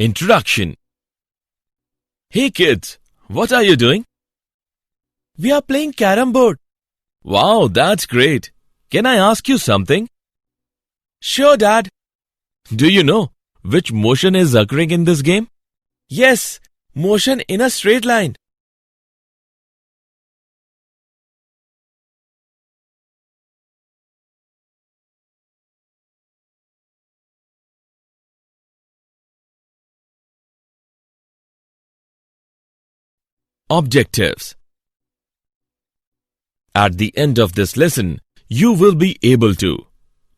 Introduction. Hey kids, what are you doing? We are playing carom board. Wow, that's great. Can I ask you something? Sure, Dad. Do you know which motion is occurring in this game? Yes, motion in a straight line. Objectives. At the end of this lesson, you will be able to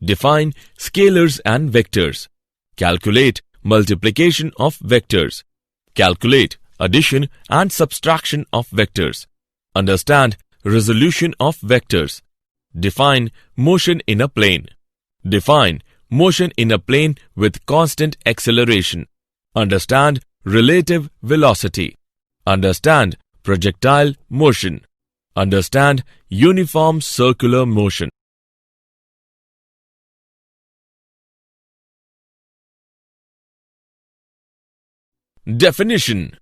define scalars and vectors, calculate multiplication of vectors, calculate addition and subtraction of vectors, understand resolution of vectors, define motion in a plane, define motion in a plane with constant acceleration, understand relative velocity, understand projectile motion, understand uniform circular motion. Definition.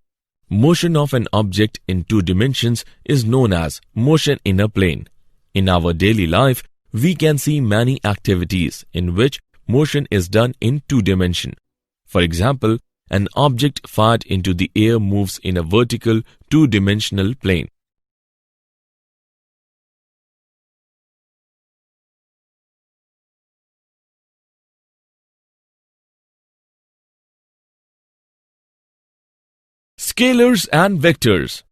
Motion of an object in two dimensions is known as motion in a plane. In our daily life, we can see many activities in which motion is done in two dimensions. For example, an object fired into the air moves in a vertical two-dimensional plane. Scalars and vectors.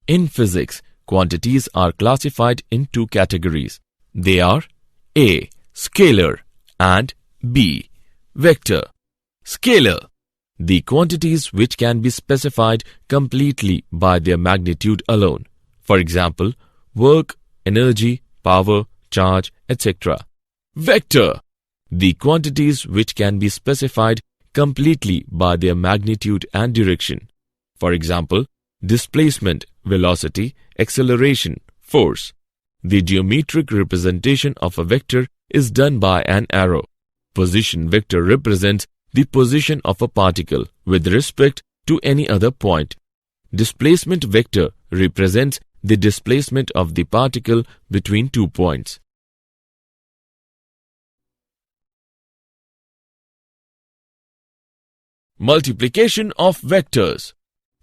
In physics, quantities are classified in two categories. They are A. Scalar and B. Vector. Scalar. The quantities which can be specified completely by their magnitude alone. For example, work, energy, power, charge, etc. Vector. The quantities which can be specified completely by their magnitude and direction. For example, displacement, velocity, acceleration, force. The geometric representation of a vector is done by an arrow. Position vector represents the position of a particle with respect to any other point. Displacement vector represents the displacement of the particle between 2 points. Multiplication of vectors.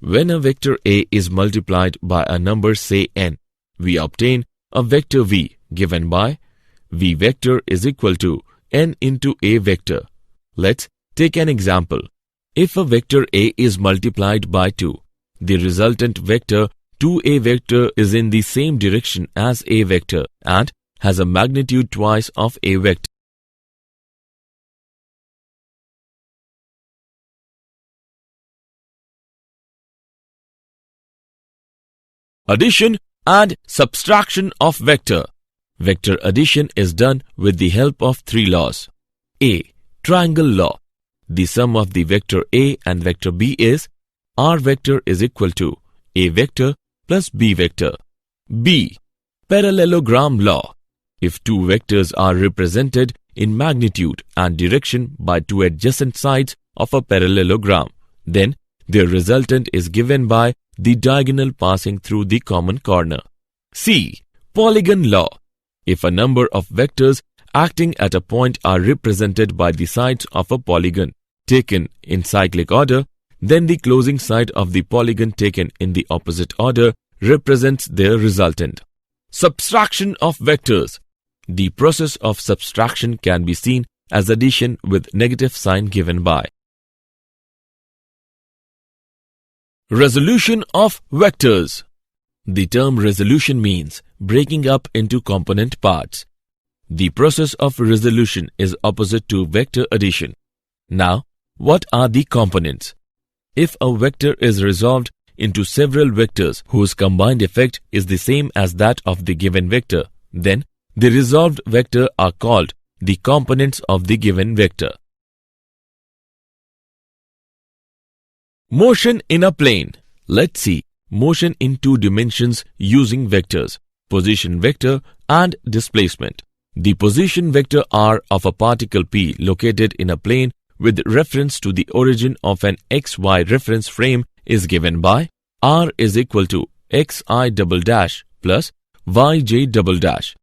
When a vector A is multiplied by a number say n, we obtain a vector V given by V vector is equal to n into A vector. Let's take an example. If a vector A is multiplied by 2, the resultant vector 2A vector is in the same direction as A vector and has a magnitude twice of A vector. Addition and subtraction of vector. Vector addition is done with the help of three laws. A. Triangle law. The sum of the vector A and vector B is R vector is equal to A vector plus B vector. B. Parallelogram law. If two vectors are represented in magnitude and direction by two adjacent sides of a parallelogram, then their resultant is given by the diagonal passing through the common corner. C. Polygon law. If a number of vectors acting at a point are represented by the sides of a polygon taken in cyclic order, then the closing side of the polygon taken in the opposite order represents their resultant. Subtraction of vectors. The process of subtraction can be seen as addition with negative sign given by. Resolution of vectors. The term resolution means breaking up into component parts. The process of resolution is opposite to vector addition. Now, what are the components? If a vector is resolved into several vectors whose combined effect is the same as that of the given vector, then the resolved vector are called the components of the given vector. Motion in a plane. Let's see motion in two dimensions using vectors, position vector and displacement. The position vector R of a particle P located in a plane with reference to the origin of an XY reference frame is given by r is equal to xi double dash plus yj double dash.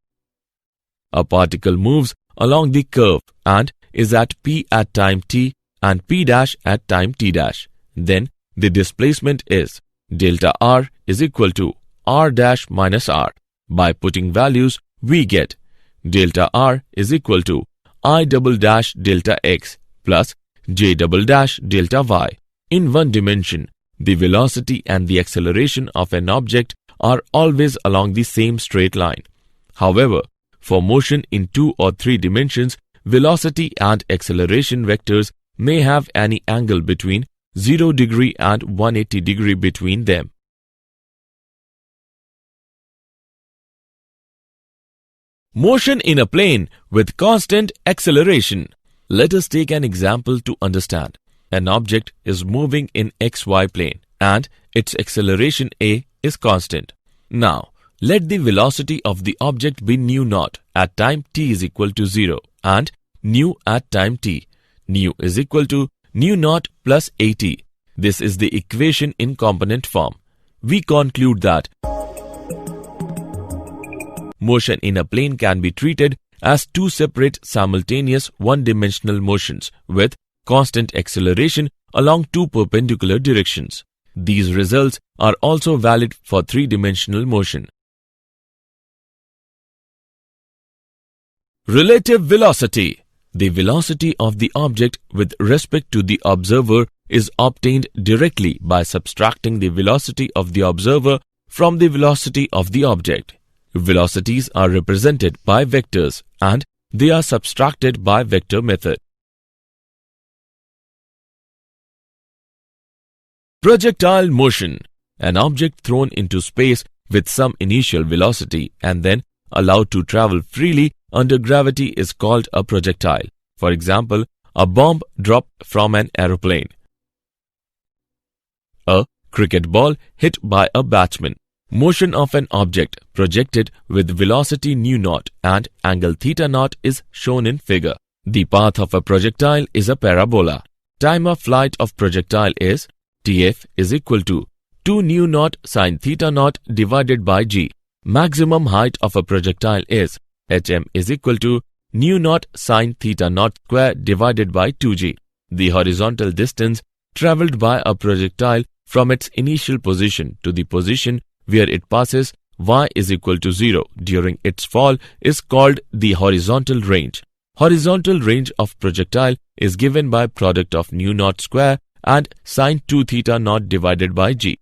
A particle moves along the curve and is at p at time t and p dash at time t dash. Then the displacement is delta r is equal to r dash minus r. By putting values, we get delta r is equal to I double dash delta x plus j double dash delta y. In one dimension, the velocity and the acceleration of an object are always along the same straight line. However, for motion in 2 or 3 dimensions, velocity and acceleration vectors may have any angle between 0 degree and 180 degree between them. Motion in a plane with constant acceleration. Let us take an example to understand. An object is moving in xy plane and its acceleration a is constant. Now, let the velocity of the object be nu naught at time t is equal to 0 and nu at time t. Nu is equal to nu naught plus at. This is the equation in component form. We conclude that motion in a plane can be treated as 2 separate simultaneous one-dimensional motions with constant acceleration along 2 perpendicular directions. These results are also valid for 3-dimensional motion. Relative velocity. The velocity of the object with respect to the observer is obtained directly by subtracting the velocity of the observer from the velocity of the object. Velocities are represented by vectors and they are subtracted by vector method. Projectile motion. An object thrown into space with some initial velocity and then allowed to travel freely under gravity is called a projectile. For example, a bomb dropped from an aeroplane. A cricket ball hit by a batsman. Motion of an object projected with velocity nu naught and angle theta naught is shown in figure. The path of a projectile is a parabola. Time of flight of projectile is Tf is equal to 2 nu naught sin theta naught divided by g. Maximum height of a projectile is Hm is equal to nu naught sin theta naught square divided by 2g. The horizontal distance travelled by a projectile from its initial position to the position where it passes y is equal to 0 during its fall is called the horizontal range. Horizontal range of projectile is given by product of nu naught square and sin 2 theta naught divided by g.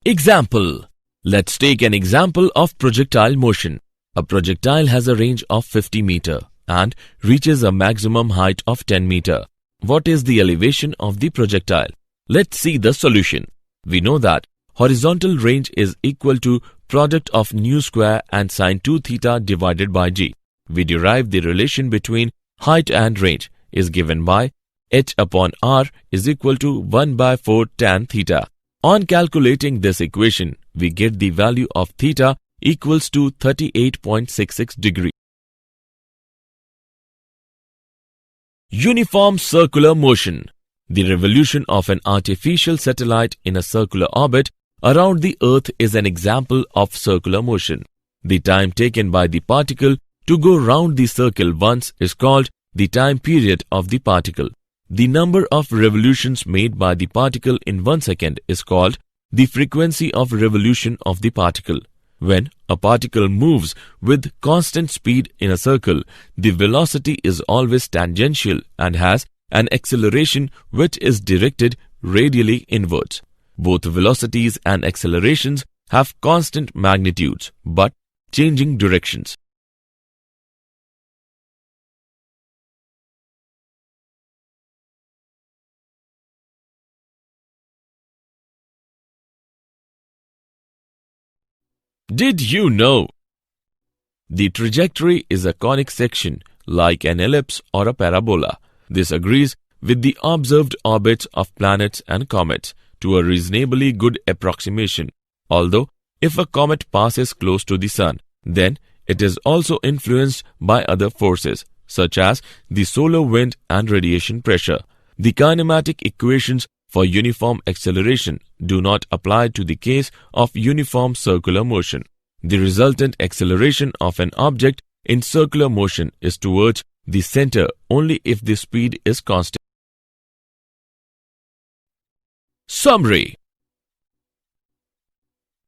Example. Let's take an example of projectile motion. A projectile has a range of 50 meter and reaches a maximum height of 10 meter. What is the elevation of the projectile? Let's see the solution. We know that horizontal range is equal to product of nu square and sin 2 theta divided by g. We derive the relation between height and range is given by h upon r is equal to 1 by 4 tan theta. On calculating this equation, we get the value of theta equals to 38.66 degree. Uniform circular motion. The revolution of an artificial satellite in a circular orbit around the Earth is an example of circular motion. The time taken by the particle to go round the circle once is called the time period of the particle. The number of revolutions made by the particle in 1 second is called the frequency of revolution of the particle. When a particle moves with constant speed in a circle, the velocity is always tangential and has an acceleration which is directed radially inwards. Both velocities and accelerations have constant magnitudes but changing directions. Did you know? The trajectory is a conic section like an ellipse or a parabola. This agrees with the observed orbits of planets and comets to a reasonably good approximation. Although, if a comet passes close to the Sun, then it is also influenced by other forces such as the solar wind and radiation pressure. The kinematic equations for uniform acceleration do not apply to the case of uniform circular motion. The resultant acceleration of an object in circular motion is towards the center only if the speed is constant. Summary.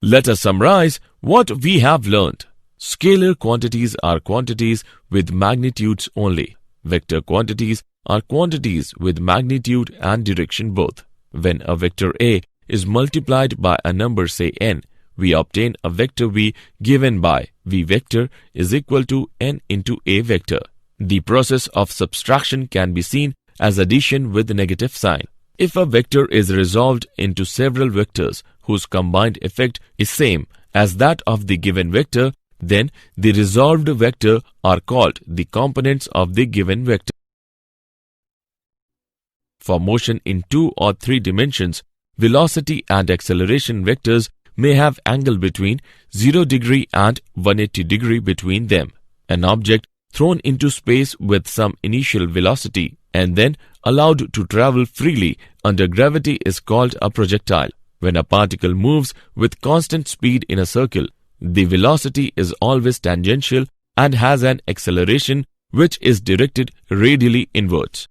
Let us summarize what we have learned. Scalar quantities are quantities with magnitudes only. Vector quantities are quantities with magnitude and direction both. When a vector A is multiplied by a number say n, we obtain a vector v given by v vector is equal to n into a vector. The process of subtraction can be seen as addition with negative sign. If a vector is resolved into several vectors whose combined effect is same as that of the given vector, then the resolved vector are called the components of the given vector. For motion in 2 or 3 dimensions, velocity and acceleration vectors may have angle between 0 degree and 180 degree between them. An object thrown into space with some initial velocity and then allowed to travel freely under gravity is called a projectile. When a particle moves with constant speed in a circle, the velocity is always tangential and has an acceleration which is directed radially inwards.